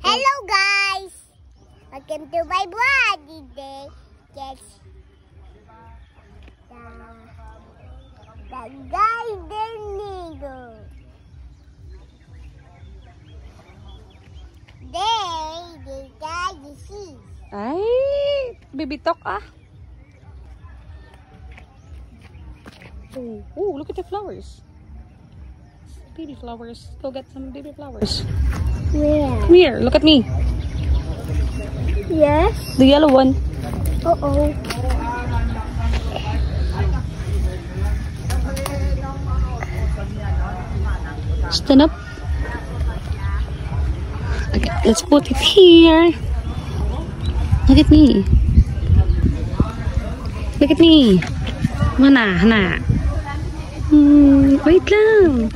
Hello guys! Welcome to my vlog today. Yes. The garden needle. The guy see. Ay, bibitok ah. Oh, look at the flowers. Baby flowers. Go get some baby flowers. Where? Come here, look at me. Yes. The yellow one. Uh-oh. Stand up. Okay, let's put it here. Look at me. Look at me. Mana, Hana. Wait lang.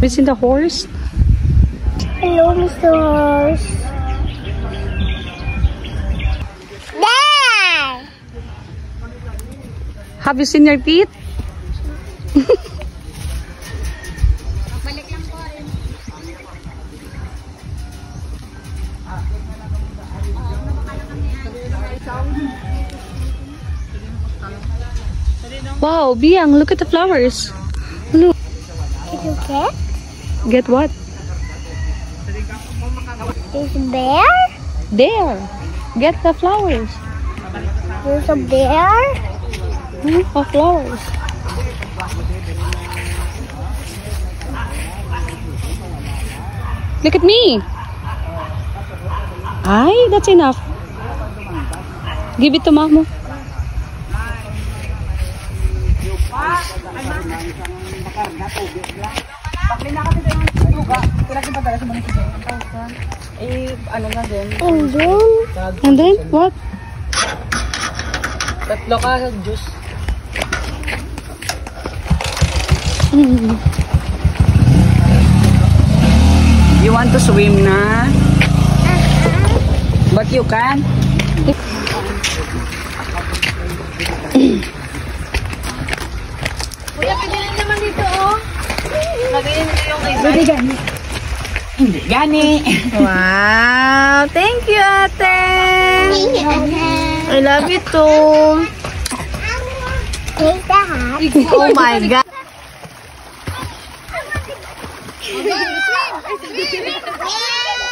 Missing the horse? Hello, Mr. Horse. There! Have you seen your teeth? Wow, Biang, look at the flowers. Look. Can you get? Get what? There's a bear? There. Get the flowers. There's a bear? Oh, flowers. Look at me. Ay, that's enough. Give it to Mamo. And then what? Tatlo ka juice. You want to swim na? But you can. Kuya, pidilin naman dito, oh. Nagilin mo yung isa. Hindi gani. Wow, thank you, ate. I love you too. Take the hat. Oh my God. Yeah.